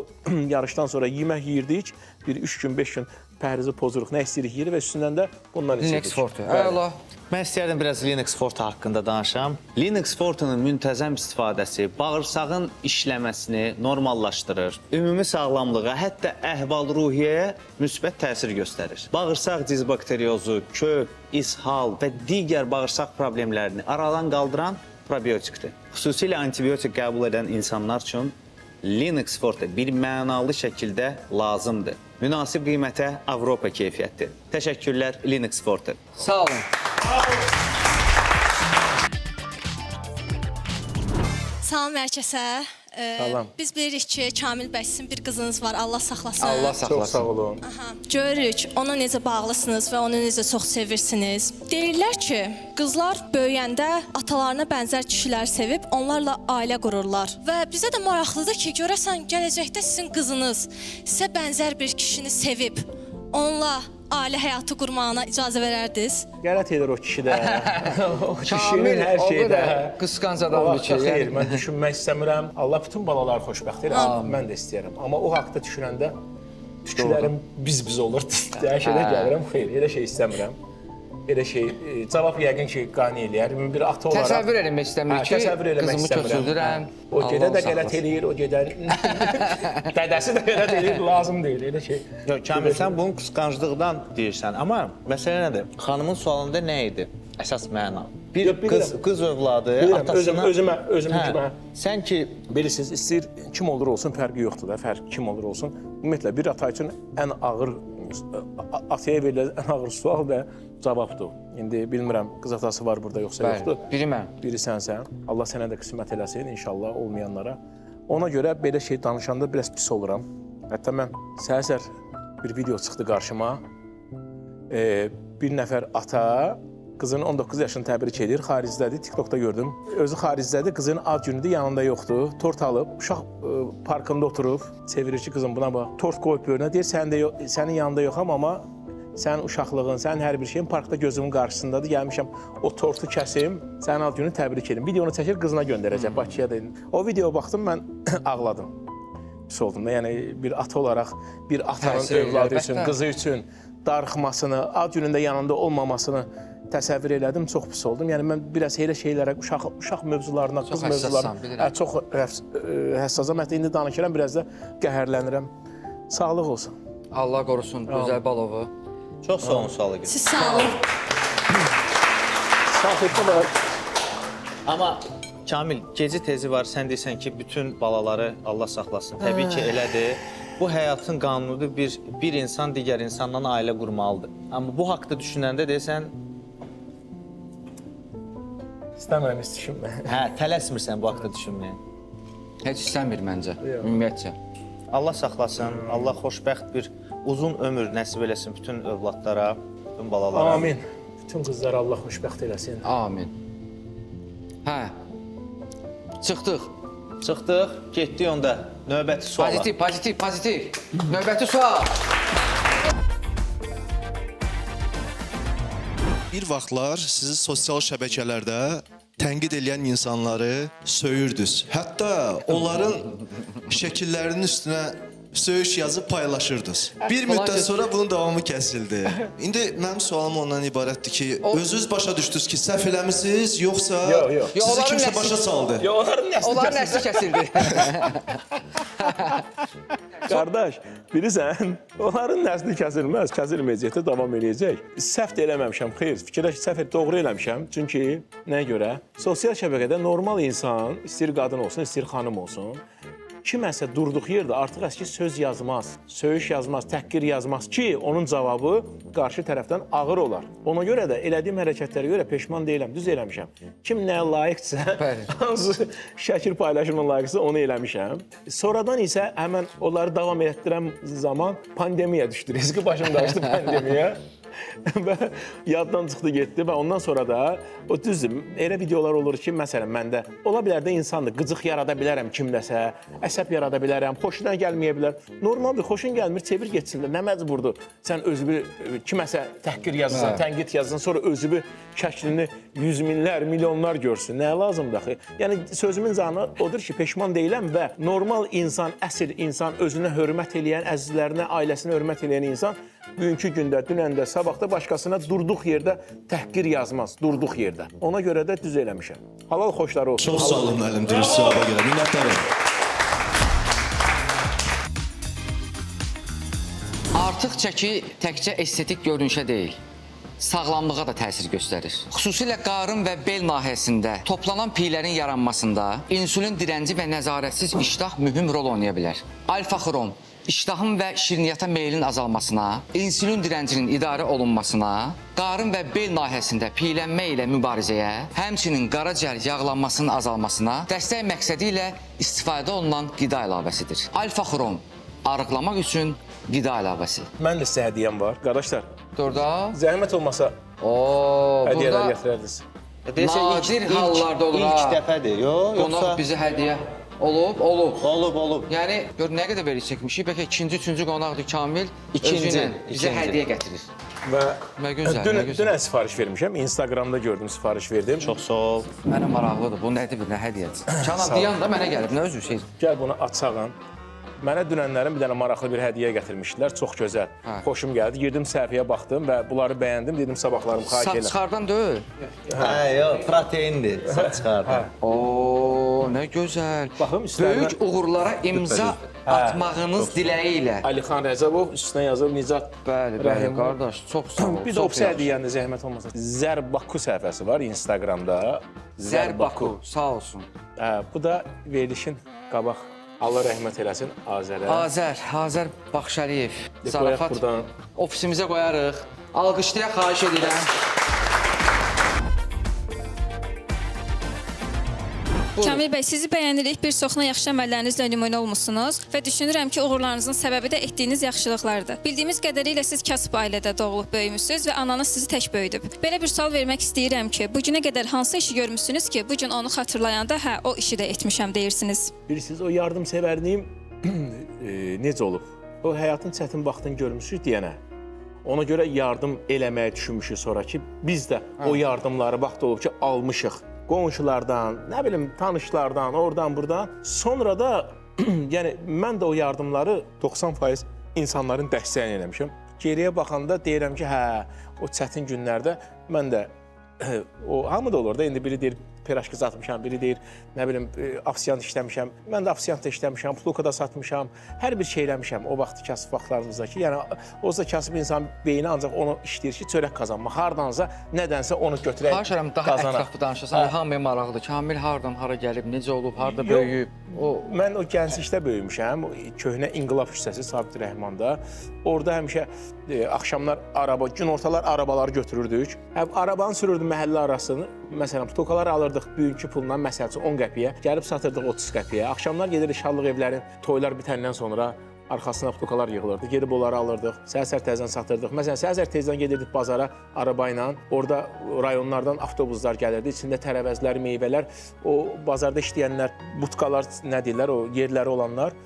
yarışdan sonra yemək yeyirdik, bir 3 gün, 5 gün pəhrizi pozuruq, nə istəyirik yeyirik və üstündən də bundan içirdik. Linux Forte. Əla. Mən istəyərdim biraz Linux Forte haqqında danışam. Linux Forte'nin müntəzəm istifadəsi bağırsağın işləməsini normallaşdırır. Ümumi sağlamlığa, hətta əhval-ruhiyyəyə müsbət təsir göstərir. Bağırsaq dizbakteriozu, köp, ishal və digər bağırsaq problemlərini aradan qaldıran probiotikdir. Xüsusilə antibiotik qəbul edən insanlar üçün Linux Forte bir mənalı şəkildə lazımdır. Münasib qiymətə Avropa keyfiyyətdir. Təşəkkürlər Linux Forte. Sağ olun. Salam hər kəsə. Salam. Biz bilirik ki, Kamil bəy sizin bir qızınız var. Allah saxlasın. Allah Çox saxlasın. sağ olun. Görürük, ona necə bağlısınız və onu necə çox sevirsiniz. Deyirlər ki, qızlar böyüyəndə atalarına bənzər kişilər sevib onlarla ailə qururlar. Və bizə də maraqlıdır ki, görəsən gələcəkdə sizin qızınız sizə bənzər bir kişini sevib onunla ailə həyatı qurmağına icazə verərdiniz? Qələt edir o kişi də. O Kamil kişinin hər o şeydə. qədər qısqanc adamdır ki. Xeyr, mən düşünmək istəmirəm. Allah bütün balaları xoşbəxt eləsin. Mən də istəyirəm. Amma o haqda düşünəndə tüklərim biz olur. Dəhşətə gəlirəm. Xeyr, elə şey istəmirəm. Elə şey, cavab yəqin ki, qane eləyər. Bir ata olaraq... Təsəvvür eləmək istəmir ki, qızımı köçürdürəm. O gedə də qələt eləyir, o gedə... Dədəsi də qələt eləyir, lazım deyil, elə şey. Yox, Kamil, sən bunu qısqanclıqdan deyirsən, amma məsələ nədir? Xanımın sualında nə idi? Əsas məna. Bir qız övladı atasına... Özümü kimə... Sən ki... Bilirsiniz, istəyir kim olur olsun, fərqi yoxdur da, fərq kim olur olsun. Ümumiyyətlə, bir ata üçün ən ağır, ataya verilən ən ağır sual və cavabdır. İndi bilmirəm, qız atası var burada yoxsa yoxdur. Biri mən. Biri sənsən. Allah sənə də qismət eləsin, inşallah, olmayanlara. Ona görə belə şey danışanda biraz pis oluram. Hətta mən səhər bir video çıxdı qarşıma. Bir nəfər ata qızının 19 yaşını təbrik edir, xaricdədir, TikTokda gördüm. Özü xaricdədir, qızının ad günüdür, yanında yoxdur. Tort alıb, uşaq parkında oturub, çevirir ki, qızım buna bax, tort qoyub böyrünə, deyir, sənin yanında yoxam, amma Sənin uşaqlığın, sənin hər bir şeyin parkda gözümün qarşısındadır. Gəlmişəm o tortu kəsim, sənin ad gününü təbrik edim. Videonu çəkir, qızına göndərəcək, Bakıya dedim. O videoya baxdım, mən ağladım. Pis oldum da, yəni bir ata olaraq, bir atanın övladı üçün, qızı üçün darıxmasını, ad günündə yanında olmamasını təsəvvür elədim, çox pis oldum. Yəni mən biraz elə şeylərə, uşaq mövzularına, qız mövzularına çox həssasam. Hətta indi danışıram, biraz da qəhərlənirəm. Sağlıq olsun. Allah qorusun Gözəl Balovu. Çox sağ olun, sağ olun. Siz sağ olun. Sağ olun. Amma Kamil, gecə tezi var, sən deyirsən ki, bütün balaları Allah saxlasın. Təbii ki, elədir. Bu həyatın qanunudur. Bir insan digər insandan ailə qurmalıdır. Amma bu haqda düşünəndə deyirsən, İstəmirəm, istişimlə. hə, tələsmirsən bu haqda düşünməyə. Heç istəmir məncə, ümumiyyətcə. Allah saxlasın, Allah xoşbəxt bir uzun ömür nəsib eləsin bütün övladlara, bütün balalara. Amin. Bütün qızları Allah xoşbəxt eləsin. Amin. Hə. Çıxdıq. Çıxdıq, getdik onda. Növbəti suala. Pozitiv. Növbəti sual. Bir vaxtlar sizi sosial şəbəkələrdə tənqid edən insanları söyürdünüz. Hətta onların şəkillərinin üstünə söyüş yazıb paylaşırdınız. Bir müddət sonra bunun davamı kəsildi. İndi mənim sualım ondan ibarətdir ki, özünüz başa düşdünüz ki, səhv eləmisiniz, yoxsa sizi kimsə başa saldı? Onların nəsli kəsildi. Qardaş, bilirsən, onların nəsli kəsilməz, kəsilməyəcəkdə davam eləyəcək. Səhv də eləməmişəm, xeyr, fikirləş, səhv doğru eləmişəm. Çünki nəyə görə? Sosial şəbəkədə normal insan, istəyir qadın olsun, istəyir xanım olsun, kiməsə durduq yerdə artıq əski söz yazmaz, söyüş yazmaz, təhqir yazmaz ki, onun cavabı qarşı tərəfdən ağır olar. Ona görə də elədiyim hərəkətlərə görə peşman deyiləm, düz eləmişəm. Kim nəyə layiqdirsə, hansı şəkil paylaşımına layiqdirsə onu eləmişəm. Sonradan isə həmən onları davam etdirən zaman pandemiya düşdü, rizqi başımda açdı pandemiya. Və yaddan çıxdı getdi və ondan sonra da o düzdür, elə videolar olur ki, məsələn, məndə ola bilər də insandır, qıcıq yarada bilərəm kimdəsə, əsəb yarada bilərəm, xoşuna gəlməyə bilər. Normaldır, xoşun gəlmir, çevir getsinlər, nə məcburdur? Sən özünü kiməsə təhqir yazırsan, tənqid yazırsan, sonra özünü şəklini yüz minlər, milyonlar görsün, nəyə lazımdır axı? Yəni, sözümün canı odur ki, peşman deyiləm və normal insan, əsl insan, özünə hörmət eləyən, əzizlərinə, ailəsinə hörmət eləyən insan bugünkü gündə, dünəndə, sabahda başqasına durduq yerdə təhqir yazmaz, durduq yerdə. Ona görə də düz eləmişəm. Halal xoşları olsun. Çox sağ olun müəllim, dürüst cavaba görə. Minnətdaram. Artıq çəki təkcə estetik görünüşə deyil, sağlamlığa da təsir göstərir. Xüsusilə qarın və bel nahiyəsində toplanan piylərin yaranmasında insulin dirənci və nəzarətsiz iştah mühüm rol oynaya bilər. Alfa-xrom iştahın və şirniyyata meylin azalmasına, insulin dirəncinin idarə olunmasına, qarın və bel nahiyəsində piylənmə ilə mübarizəyə, həmçinin qaraciyər yağlanmasının azalmasına dəstək məqsədi ilə istifadə olunan qida əlavəsidir. Alfa-xrom arıqlamaq üçün qida əlavəsi. Mən də sizə hədiyyəm var. Qardaşlar, Orada zəhmət olmasa hədiyyələr gətirərdiniz. nadir hallarda olur ha. İlk dəfədir, yoxsa? Qonaq bizə hədiyyə olub. Olub. Yəni, gör nə qədər veriş çəkmişik. Bəlkə ikinci, üçüncü qonaqdır Kamil. Özüylə bizə hədiyyə gətirir. Və gözəl. dünən sifariş vermişəm. Instagramda gördüm, sifariş verdim. Çox sağ ol. Mənə maraqlıdır. Bu nədir, nə hədiyyədir? Kanal diyan da mənə gəlib. Nə özü şey? Gəl bunu açsağın. Mənə dünənlərin bir dənə maraqlı bir hədiyyə gətirmişdilər. Çox gözəl. Xoşum gəldi. Girdim səhifəyə baxdım və bunları bəyəndim. Dedim sabahlarım xahiş Saç edirəm. çıxardan deyil. Yox, proteindir. Saç çıxardan. Oo, nə gözəl. Baxım, üstlərinə- Böyük uğurlara imza atmağınız diləyi ilə. Alixan Rəzəbov üstünə yazıb Nicat Bəli, Rəhimov. qardaş, çox sağ ol. Biz Opsi hədiyyəndə zəhmət olmasa. Zərbaku səhifəsi var Instagramda. Zərbaku, sağ olsun. Bu da verilişin qabaq. Allah rəhmət eləsin Azərə. Azər Baxşəliyev. Qoyaq Zarafat buradan. ofisimizə qoyarıq. Alqışlayaq, xahiş edirəm. Kamil bəy, sizi bəyənirik. Bir çoxuna yaxşı əməllərinizlə nümunə olmusunuz və düşünürəm ki, uğurlarınızın səbəbi də etdiyiniz yaxşılıqlardır. Bildiyimiz qədərilə siz kasıb ailədə doğulub böyümüsünüz və ananız sizi tək böyüdüb. Belə bir sual vermək istəyirəm ki, bu günə qədər hansı işi görmüsünüz ki, bu gün onu xatırlayanda hə, o işi də etmişəm deyirsiniz? Bilirsiniz, o yardımsevərliyim necə olub? O həyatın çətin vaxtını görmüşük deyənə. Ona görə yardım eləməyə düşünmüşük sonra ki, biz də o yardımları vaxt olub ki, almışıq. Qonşulardan, nə bilim, tanışlardan, oradan, buradan. Sonra da, yəni, mən də o yardımları 90% insanların dəstəyini eləmişəm. Geriyə baxanda deyirəm ki, hə, o çətin günlərdə mən də, o hamı da olur da, indi biri deyir, piraşki satmışam, biri deyir, nə bilim, afsiyant işləmişəm. Mən də afsiyant da işləmişəm, pulka da satmışam, hər bir şey eləmişəm o vaxtı kasıb vaxtlarımızdakı. Yəni, o da kasıb insan beyni ancaq onu işləyir ki, çörək qazanmaq. Hardansa, nədənsə onu götürək, Xahiş edirəm, daha ətraflı danışasan, hamıya maraqlıdır. Kamil hardan, hara gəlib, necə olub, harada böyüyüb? Mən o Gənclikdə böyümüşəm, köhnə İnqilab küçəsi Sabit Rəhmanda. Orada həmişə axşamlar araba, günortalar arabaları götürürdük. Arabanı sürürdüm məhəllə arasını. Məsələn, putokalar alırdıq bugünkü pulla, məsəl üçün 10 qəpiyə, gəlib satırdıq 30 qəpiyə. Axşamlar gedirdik şallıq evlərin, toylar bitəndən sonra arxasına putokalar yığılırdı. Gedib onları alırdıq, səhər tezdən satırdıq. Məsələn, səhər tezdən gedirdik bazara araba ilə. Orada rayonlardan avtobuslar gəlirdi, içində tərəvəzlər, meyvələr. O bazarda işləyənlər, butkalar, nə deyirlər, o yerləri olanlar.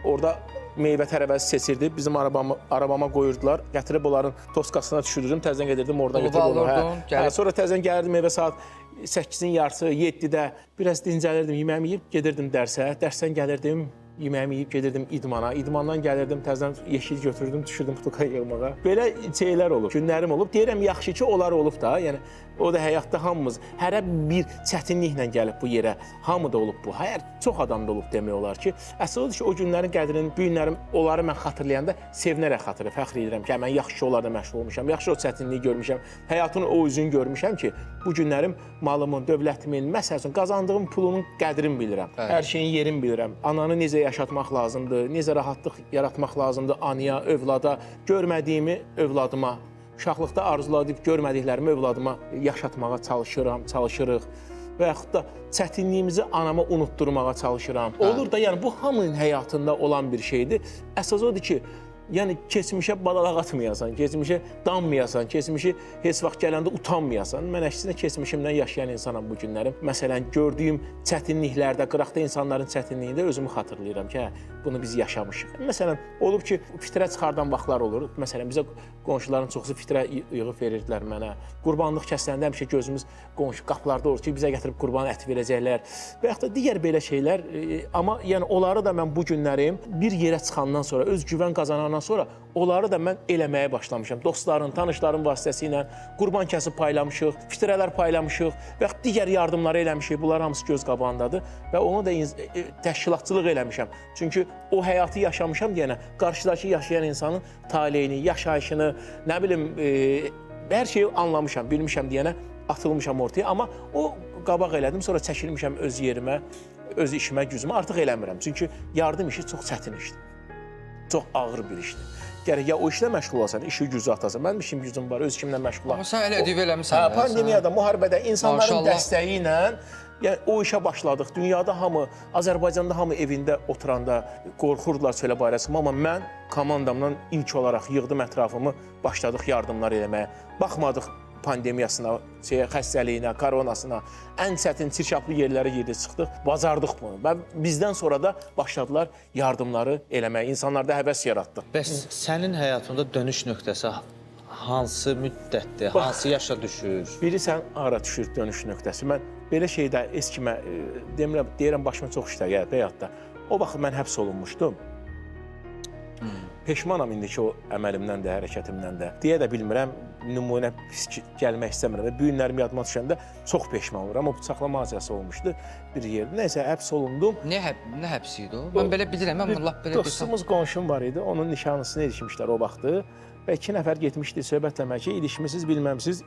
Orada meyvə tərəvəzi seçirdi, bizim arabama qoyurdular. Gətirib onların toskasına düşürdüm, təzdən gedirdim, oradan götürüb onu. Sonra təzdən gəlirdim evə saat 8-in yarısı, 7-də. Biraz dincəlirdim, yeməyimi yeyib gedirdim dərsə. Dərsdən gəlirdim, yeməyimi yeyib gedirdim idmana. İdmandan gəlirdim, təzdən yeşil götürdüm, düşürdüm putuka yığmağa. Belə şeylər olub, günlərim olub. Deyirəm, yaxşı ki, onlar olub da. Yəni, o da həyatda hamımız, hərə bir çətinliklə gəlib bu yerə. Hamı da olub bu. Hər çox adam da olub demək olar ki. Əsas odur ki, o günlərin qədrini, bu günlərim, onları mən xatırlayanda sevinərək xatırlayıram, fəxr edirəm ki, mən yaxşı onlarla məşğul olmuşam, yaxşı o çətinliyi görmüşəm, həyatın o üzünü görmüşəm ki, bu günlərim malımın, dövlətimin, məsəl üçün qazandığım pulunun qədrini bilirəm. Hər şeyin yerini bilirəm. Ananı necə yaşatmaq lazımdır, necə rahatlıq yaratmaq lazımdır anaya, övlada, görmədiyimi övladıma, uşaqlıqda arzulayıb görmədiklərimi övladıma yaşatmağa çalışırıq və yaxud da çətinliyimizi anama unutturmağa çalışıram. Olur da, yəni bu hamının həyatında olan bir şeydir. Əsas odur ki, yəni keçmişə badalaq atmayasan, keçmişə danmayasan, keçmişi heç vaxt gələndə utanmayasan. Mən əksinə keçmişimdən yaşayan insanam bu günlərim. Məsələn, gördüyüm çətinliklərdə, qıraqda insanların çətinliyində özümü xatırlayıram ki, bunu biz yaşamışıq. Məsələn, olub ki, fitrə çıxardan vaxtlar olur. Məsələn, bizə qonşuların çoxusu fitrə yığıb verirdilər mənə. Qurbanlıq kəsiləndə həmişə gözümüz qonşu qapılarda olur ki, bizə gətirib qurban əti verəcəklər. Və yaxud da digər belə şeylər. Amma yəni onları da mən bu günlərim bir yerə çıxandan sonra, öz güvən qazanandan sonra onları da mən eləməyə başlamışam. Dostların, tanışların vasitəsilə qurban kəsib paylamışıq, fitrələr paylamışıq və yaxud digər yardımları eləmişik. Bunlar hamısı göz qabağındadır və onu da təşkilatçılıq eləmişəm. Çünki o həyatı yaşamışam deyənə, qarşıdakı yaşayan insanın taleyini, yaşayışını, nə bilim, hər şeyi anlamışam, bilmişəm deyənə atılmışam ortaya. Amma o qabaq elədim, sonra çəkilmişəm öz yerimə, öz işimə, gücümə. Artıq eləmirəm. Çünki yardım işi çox çətin işdir. Çox ağır bir işdir. Gərək ya o işlə məşğul olasan, işi gücü atasan. Mənim işim gücüm var, öz işimlə məşğulam. Amma sən elə ödəyib eləmirsən. Pandemiyada, müharibədə insanların dəstəyi ilə yəni, o işə başladıq. Dünyada hamı, Azərbaycanda hamı evində oturanda qorxurdular çölə barəsi. Amma mən komandamdan ilk olaraq yığdım ətrafımı, başladıq yardımlar eləməyə. Baxmadıq pandemiyasına, xəstəliyinə, koronasına, ən çətin çirkablı yerlərə yerdə çıxdıq, bacardıq bunu. Və bizdən sonra da başladılar yardımları eləməyə, insanlarda həvəs yaratdıq. Bəs sənin həyatında dönüş nöqtəsi hansı müddətdir, hansı yaşa düşür? Biri sən ara düşür dönüş nöqtəsi. Mən belə şeydə eskimə, deyirəm başıma çox işlər gəlib həyatda. O vaxt mən həbs olunmuşdum. Peşmanam indiki o əməlimdən də, hərəkətimdən də. Deyə də bilmirəm, nümunə pis gəlmək istəmirəm. Bu günlərim yadıma düşəndə çox peşman oluram. O bıçaqlama hadisəsi olmuşdu bir yerdə. Nəysə, həbs olundum. Nə həbsi idi o? Mən belə bilirəm, mən lap belə bilsəm. Dostumuz, qonşum var idi. Onun nişanlısını ilişmişlər o vaxtı. Və 2 nəfər getmişdi söhbətləmək ki, ilişmisiniz, bilməmsiz,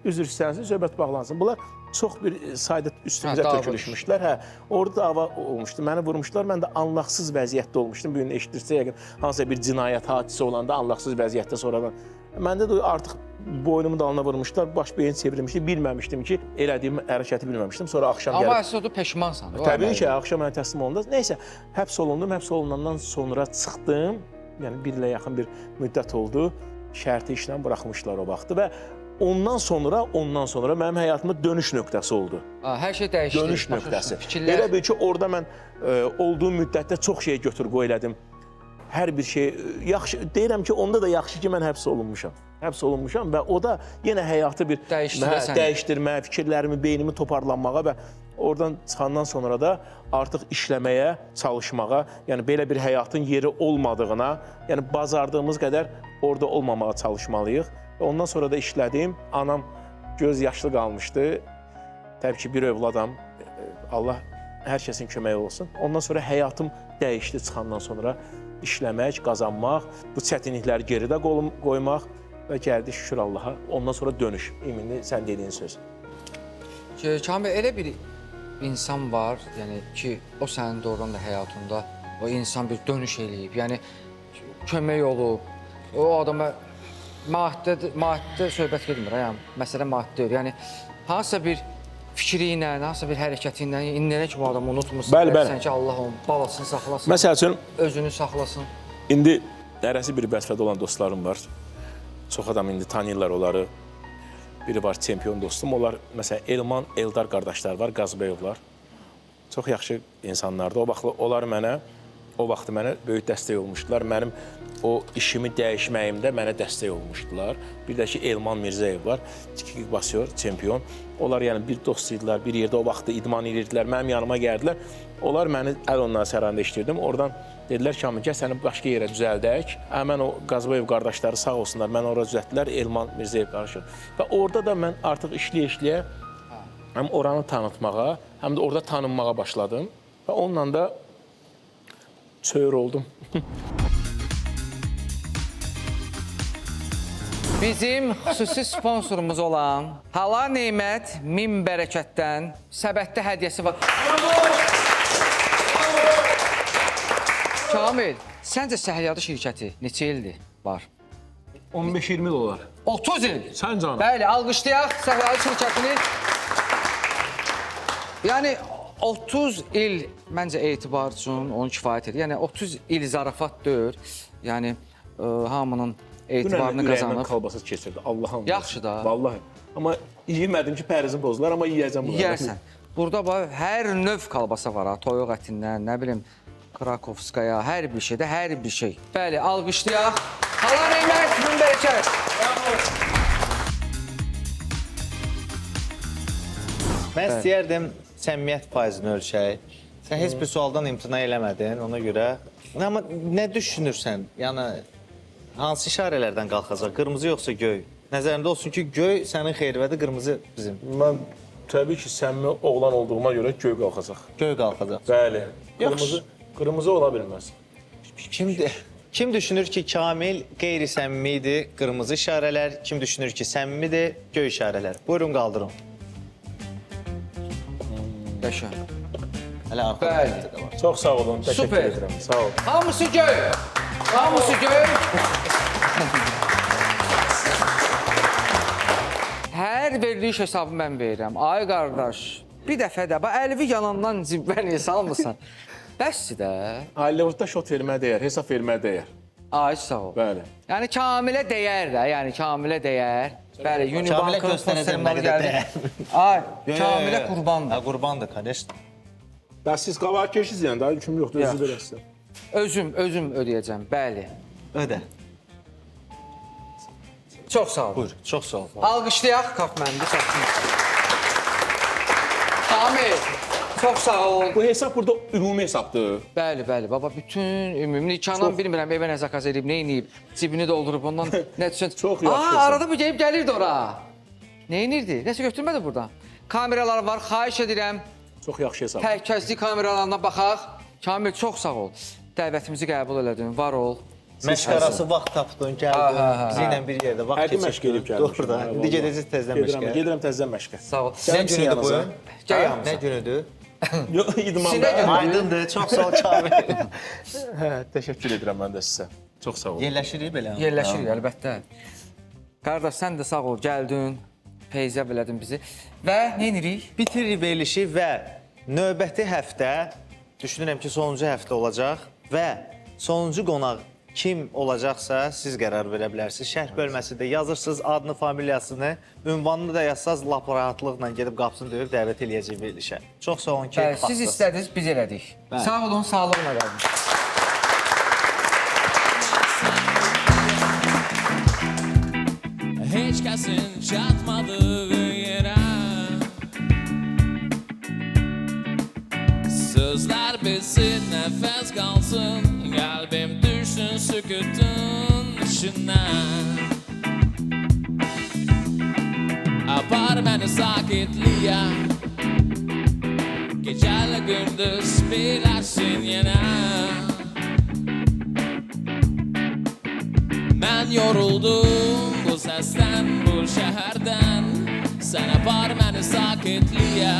üzr istənsiniz, söhbət bağlansın. Bunlar çox bir sayda üstümüzə tökülüşmüşlər. Orada dava olmuşdu, məni vurmuşlar, mən də anlaqsız vəziyyətdə olmuşdum. Bu gün eşidirsə, yəqin, hansısa bir cinayət hadisi olanda anlaqsız vəziyyətdə sonradan. Məndə də artıq boynumu dalına vurmuşlar, baş beyin çevrilmişdi, bilməmişdim ki, elədiyim hərəkəti bilməmişdim. Sonra axşam gəlib... Amma əsas o peşmansan. Təbii ki, axşam mənə təslim olundu. Nəysə, həbs olundum, həbs olunandan sonra çıxdım. Yəni, bir ilə yaxın bir müddət oldu. Şərti işlə buraxmışlar o vaxtı və ondan sonra mənim həyatımda dönüş nöqtəsi oldu. Hər şey dəyişdi. Dönüş nöqtəsi. Elə bil ki, orada mən olduğum müddətdə çox şey götür-qoy elədim. hər bir şey yaxşı deyirəm ki, onda da yaxşı ki, mən həbs olunmuşam. Həbs olunmuşam və o da yenə həyatı bir dəyişdirmə, fikirlərimi, beynimi toparlanmağa və oradan çıxandan sonra da artıq işləməyə, çalışmağa, yəni belə bir həyatın yeri olmadığına, yəni bacardığımız qədər orada olmamağa çalışmalıyıq. Və ondan sonra da işlədim. Anam göz yaşlı qalmışdı. Təbii ki, bir övladam. Allah hər kəsin köməyi olsun. Ondan sonra həyatım dəyişdi çıxandan sonra işləmək, qazanmaq, bu çətinlikləri geridə qoymaq və gəldi şükür Allaha. Ondan sonra dönüş. İminli sən dediyin söz. Kamil, elə bir insan var, yəni ki, o sənin doğrudan da həyatında o insan bir dönüş eləyib, yəni kömək olub, o adama maddə söhbət gedmir, yəni məsələ maddə deyil, yəni hansısa bir fikri ilə, hansısa bir hərəkəti ilə, indiyənə ki, bu adamı unutmursun, sən ki, Allah onun balasını saxlasın, məsəl üçün, özünü saxlasın. İndi hərəsi bir vəzifədə olan dostlarım var, çox adam indi tanıyırlar onları. Biri var çempion dostum, onlar məsələn Elman, Eldar qardaşlar var, Qazbəyovlar. Çox yaxşı insanlardır. O vaxt mənə böyük dəstək olmuşdular. Mənim o işimi dəyişməyimdə mənə dəstək olmuşdular. Bir də ki Elman Mirzəyev var, kickboxer, çempion. Onlar yəni bir dost idilər, bir yerdə o vaxtda idman edirdilər, mənim yanıma gəldilər. Onlar məni Əlon Nasəranda işləyirdim. Oradan dedilər ki, gəl səni başqa yerə düzəldək. Mən o Qazbəyov qardaşları sağ olsunlar, mən ora düzəltdilər, Elman Mirzəyev qarşı. Və orada da mən artıq işləyə-işləyə həm oranı tanıtmağa, həm də orada tanınmağa başladım. Və onunla da çövür oldum. Bizim xüsusi sponsorumuz olan Halal Nemət Min Bərəkətdən səbətdə hədiyyəsi var. Kamil, səncə Səhliyatı şirkəti neçə ildir var? 15-20 dolar. 30 il. Sən canım. Bəli, alqışlayaq Səhliyatı şirkətini. Yəni 30 il məncə etibar üçün onu kifayət edir. Yəni 30 il zarafat deyil. Yəni hamının etibarını qazanıb. Ürəyimdən kalbasız keçirdi. Allah'ım. Yaxşı da. Vallahi. Amma yemədim ki, pərizim pozular, amma yiyəcəm bunları. Yiyərsən. Burada hər növ kalbasa var ha. Toyuq ətindən, nə bilim, Krakovskaya, hər bir şeydə, hər bir şey. Bəli, alqışlayaq. Halal Nemət Min Bərəkət. Mən istəyərdim səmimiyyət faizini ölçək. Sən heç bir sualdan imtina eləmədin, ona görə. Amma nə düşünürsən? Yəni, hansı işarələrdən qalxacaq? Qırmızı yoxsa göy? Nəzərimdə olsun ki, göy sənin xeyirvədir, qırmızı bizim. Mən təbii ki, səmimi oğlan olduğuma görə göy qalxacaq. Göy qalxacaq. Bəli. Qırmızı ola bilməz. Kim düşünür ki, Kamil qeyri-səmimidir, qırmızı işarələr? Kim düşünür ki, səmimidir, göy işarələr? Buyurun, qaldırın. Qəşəng. Hələ arxada da var. Çox sağ olun, təşəkkür edirəm. Sağ olun. Hamısı göy. Hamısı göy. Hər veriliş hesabı mən verirəm. Ay qardaş, bir dəfə də əlvi yanından cibbəniyə salmırsan. Bəsdir də. Hollivudda şot verməyə dəyər, hesab verməyə dəyər. Ay, sağ ol. Bəli. Yəni Kamilə dəyər də, yəni Kamilə dəyər. Bəli, Unibankın sponsorları gəldi. Ay, Kamilə qurbandır. Qurbandır, конечно. Bəs siz qabağa keçirsiniz yəni, daha hüküm yoxdur, özü verəsiniz. Özüm ödəyəcəm, bəli. Ödə. Çox sağ ol. Buyur, çox sağ ol. Alqışlayaq Kafməndi satın. Kamil, çox sağ ol. Bu hesab burada ümumi hesabdır. Bəli, baba, bütün ümumi Canan bilmirəm, evə nə zakaz edib, nə inib, cibini doldurub, ondan nə düşün. Çox yaxşı hesab. Arada bir gəlib gəlirdi ora. Nə inirdi? Nəsə götürmədi buradan. Kameralar var, xahiş edirəm. Çox yaxşı hesab. Təhlükəsizlik kameralarına baxaq. Kamil, çox sağ ol. Dəvətimizi qəbul elədin, var ol. Məşq arası vaxt tapdın, gəldin, bizi ilə bir yerdə vaxt keçirdin. Məşq edib gəlmişəm. Doğru da, indi gedəcək təzdən məşqə. Gedirəm təzdən məşqə. Sağ ol. Nə günüdür bu? Nə günüdür? Yox, idmanda. Aydındır, çox sağ ol Kamil. Təşəkkür edirəm mən də sizə. Çox sağ olun. Yerləşirik belə. Yerləşirik, əlbəttə. Qardaş, sən də sağ ol, gəldin, feyzə bilədin bizi. Və nə edirik? Bitiririk verilişi və növbəti həftə, düşünürəm ki, sonuncu həftə olacaq və sonuncu qonaq kim olacaqsa siz qərar verə bilərsiniz. Şərh bölməsində yazırsınız adını, familiyasını, ünvanını da yazsaz lap rahatlıqla gedib qapısını döyüb dəvət eləyəcək verilişə. Çox sağ olun ki, Siz istədiniz, biz elədik. Sağ olun, sağlıqla qalın. Sözler bitsin, nefes kalsın, kalbim düşsün sükutun içine. Apar beni sakitliğe, geceli gündüz bilersin yine. Ben yoruldum bu sesten, bu şehirden. Sen apar beni sakitliğe,